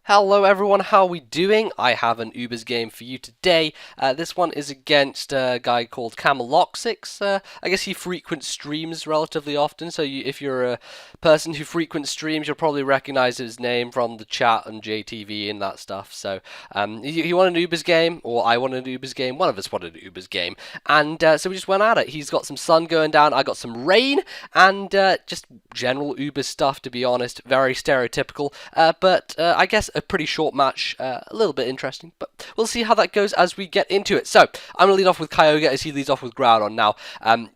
Hello everyone, how are we doing? I have an Ubers game for you today. This one is against a guy called KameloxYx. I guess he frequents streams relatively often, so if you're a person who frequents streams, you'll probably recognize his name from the chat and JTV and that stuff. So you want an Ubers game, or I want an Ubers game, one of us wanted an Ubers game, and so we just went at it. He's got some sun going down, I got some rain, and just general Uber stuff, to be honest. Very stereotypical, but I guess a pretty short match, a little bit interesting, but we'll see how that goes as we get into it. So I'm going to lead off with Kyogre as he leads off with Groudon. Now,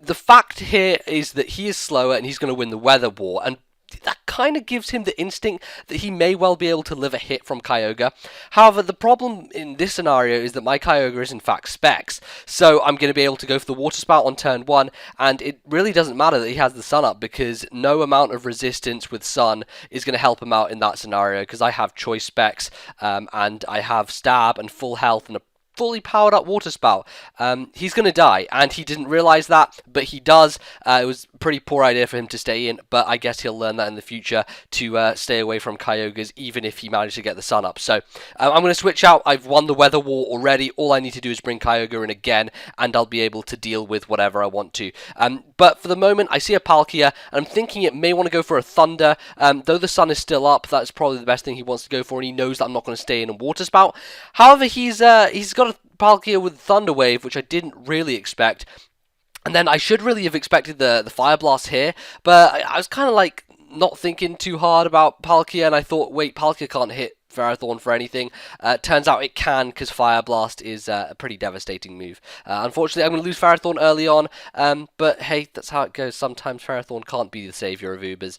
the fact here is that he is slower and he's going to win the Weather War, and that kind of gives him the instinct that he may well be able to live a hit from Kyogre. However, the problem in this scenario is that my Kyogre is in fact Specs, so I'm going to be able to go for the Water Spout on turn 1, and it really doesn't matter that he has the Sun up, because no amount of resistance with Sun is going to help him out in that scenario, because I have Choice Specs, and I have Stab and full health and a fully powered up Water Spout. He's going to die, and he didn't realise that, but he does. It was a pretty poor idea for him to stay in, but I guess he'll learn that in the future to stay away from Kyogres, even if he managed to get the Sun up. So I'm going to switch out. I've won the Weather War already. All I need to do is bring Kyogre in again, and I'll be able to deal with whatever I want to. But for the moment, I see a Palkia, and I'm thinking it may want to go for a Thunder. Though the Sun is still up, that's probably the best thing he wants to go for, and he knows that I'm not going to stay in a Water Spout. However, he's got a Palkia with Thunder Wave, which I didn't really expect. And then I should really have expected the Fire Blast here, but I was kind of like not thinking too hard about Palkia, and I thought, wait, Palkia can't hit Ferrothorn for anything. Turns out it can, because Fire Blast is a pretty devastating move. Unfortunately, I'm going to lose Ferrothorn early on, but hey, that's how it goes. Sometimes Ferrothorn can't be the saviour of Ubers.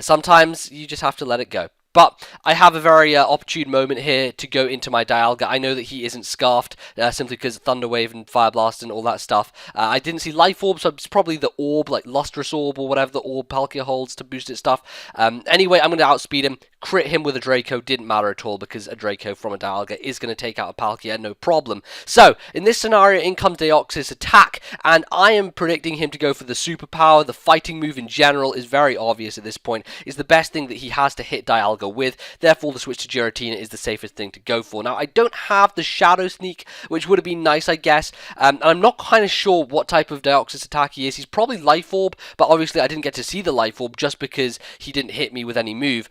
Sometimes you just have to let it go. But I have a very opportune moment here to go into my Dialga. I know that he isn't Scarfed, simply because Thunder Wave and Fire Blast and all that stuff. I didn't see Life Orb, so it's probably the Orb, like Lustrous Orb or whatever the Orb Palkia holds to boost its stuff. Anyway, I'm going to outspeed him, crit him with a Draco. Didn't matter at all, because a Draco from a Dialga is going to take out a Palkia, no problem. So, in this scenario, in comes Deoxys attack, and I am predicting him to go for the Superpower. The fighting move in general is very obvious at this point. Is the best thing that he has to hit Dialga with, therefore the switch to Giratina is the safest thing to go for. Now, I don't have the Shadow Sneak, which would have been nice, I guess, and I'm not kind of sure what type of Deoxys attack he is. He's probably Life Orb, but obviously I didn't get to see the Life Orb just because he didn't hit me with any move.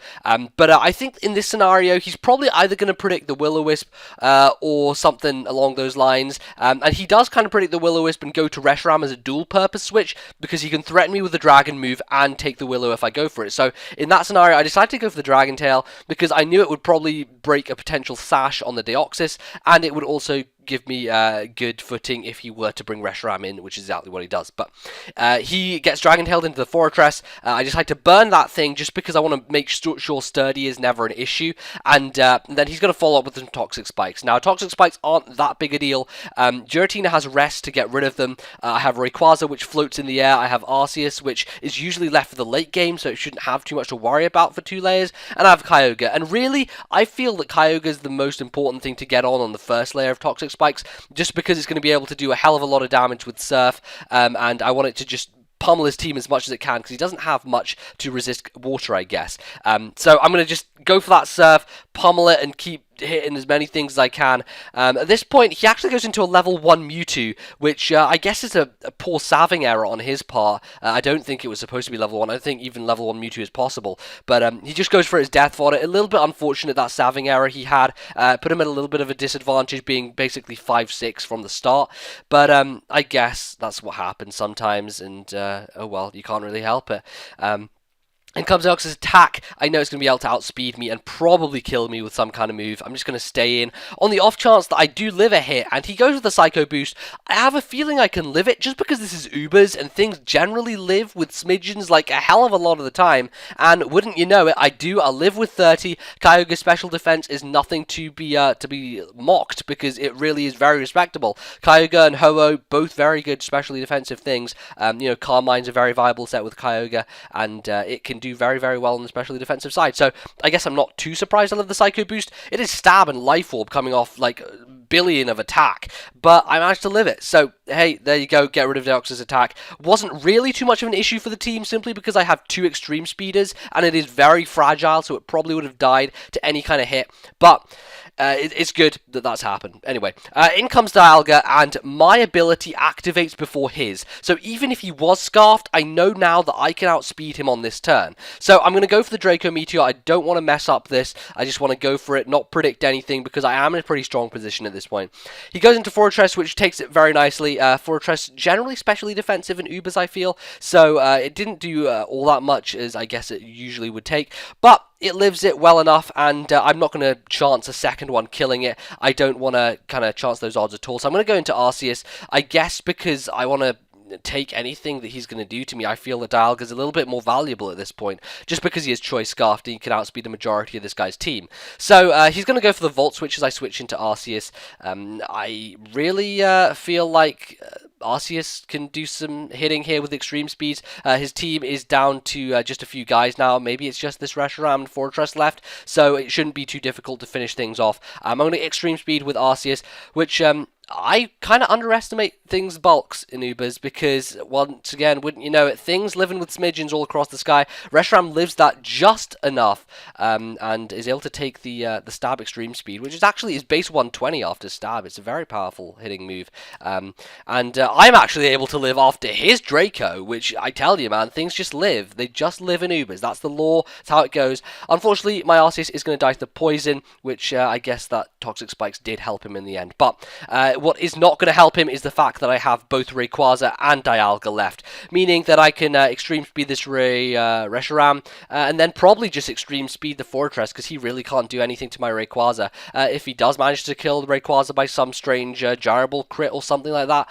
But I think in this scenario, he's probably either going to predict the Will-O-Wisp or something along those lines, and he does kind of predict the Will-O-Wisp and go to Reshiram as a dual-purpose switch, because he can threaten me with the Dragon move and take the Willow if I go for it. So in that scenario, I decided to go for the Dragon Tail, because I knew it would probably break a potential Sash on the Deoxys, and it would also give me good footing if he were to bring Reshiram in, which is exactly what he does. But he gets Dragon Tailed into the Fortress. I just like to burn that thing just because I want to make sure Sturdy is never an issue, and then he's going to follow up with some Toxic Spikes. Now, Toxic Spikes aren't that big a deal. Giratina has Rest to get rid of them. I have Rayquaza, which floats in the air. I have Arceus, which is usually left for the late game, so it shouldn't have too much to worry about for 2 layers, and I have Kyogre. And really, I feel that Kyogre is the most important thing to get on the first layer of Toxic Spikes, just because it's going to be able to do a hell of a lot of damage with Surf, and I want it to just pummel his team as much as it can, because he doesn't have much to resist water, I guess. So I'm going to just go for that Surf, pummel it, and keep hitting as many things as I can. At this point, he actually goes into a level 1 Mewtwo, which I guess is a poor salving error on his part. I don't think it was supposed to be level 1. I don't think even level 1 Mewtwo is possible. But he just goes for his Death Fodder. A little bit unfortunate, that salving error he had. Put him at a little bit of a disadvantage, being basically 5-6 from the start. But I guess that's what happens sometimes, and oh well, you can't really help it. And comes Deoxys attack. I know it's going to be able to outspeed me and probably kill me with some kind of move. I'm just going to stay in. On the off chance that I do live a hit and he goes with the Psycho Boost, I have a feeling I can live it, just because this is Ubers and things generally live with smidgens like a hell of a lot of the time. And wouldn't you know it, I do. I'll live with 30. Kyogre's special defense is nothing to be mocked, because it really is very respectable. Kyogre and Ho-Oh, both very good specially defensive things. Carmine's a very viable set with Kyogre, and it can do very, very well on the specially defensive side. So I guess I'm not too surprised I love the Psycho Boost. It is Stab and Life Orb coming off like billion of attack, but I managed to live it. So, hey, there you go, get rid of Deoxys attack. Wasn't really too much of an issue for the team, simply because I have 2 extreme speeders, and it is very fragile, so it probably would have died to any kind of hit, but it's good that that's happened. Anyway, in comes Dialga, and my ability activates before his. So even if he was Scarfed, I know now that I can outspeed him on this turn. So I'm going to go for the Draco Meteor. I don't want to mess up this. I just want to go for it, not predict anything, because I am in a pretty strong position at this point. He goes into Fortress, which takes it very nicely. Fortress generally specially defensive in Ubers, I feel. So it didn't do all that much as I guess it usually would take. But it lives it well enough, and I'm not going to chance a second one killing it. I don't want to kind of chance those odds at all. So I'm going to go into Arceus, I guess, because I want to take anything that he's going to do to me. I feel that Dialga is a little bit more valuable at this point, just because he is Choice Scarfed and he can outspeed the majority of this guy's team. So he's going to go for the Volt Switch as I switch into Arceus. I really feel like Arceus can do some hitting here with extreme speeds. His team is down to just a few guys now. Maybe it's just this Reshiram and Fortress left, so it shouldn't be too difficult to finish things off. I'm going to extreme speed with Arceus, which I kind of underestimate things bulks in Ubers, because once again, wouldn't you know it, things living with smidgens all across the sky. Reshiram lives that just enough, and is able to take the stab extreme speed, which is actually his base 120 after stab. It's a very powerful hitting move, and I'm actually able to live after his Draco, which I tell you, man, things just live. They just live in Ubers. That's the law. That's how it goes. Unfortunately, my Arceus is going to die to the poison, which I guess that Toxic Spikes did help him in the end, but what is not going to help him is the fact that I have both Rayquaza and Dialga left, meaning that I can extreme speed this Reshiram, and then probably just extreme speed the Fortress, because he really can't do anything to my Rayquaza. If he does manage to kill the Rayquaza by some strange gyrable crit or something like that,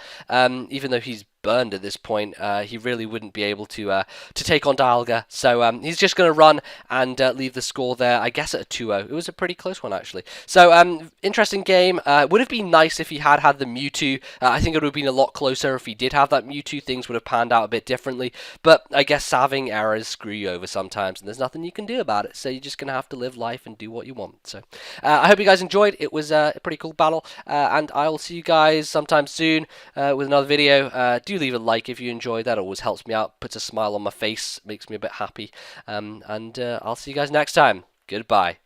even though he's burned at this point, he really wouldn't be able to take on Dialga, so he's just going to run and leave the score there, I guess at a 2-0. It was a pretty close one, actually. So interesting game. Would have been nice if he had the Mewtwo. I think it would have been a lot closer if he did have that Mewtwo. Things would have panned out a bit differently, but I guess saving errors screw you over sometimes, and there's nothing you can do about it, so you're just going to have to live life and do what you want. So I hope you guys enjoyed. It was a pretty cool battle, and I will see you guys sometime soon with another video. Do leave a like if you enjoyed. That always helps me out, puts a smile on my face, makes me a bit happy, and I'll see you guys next time. Goodbye.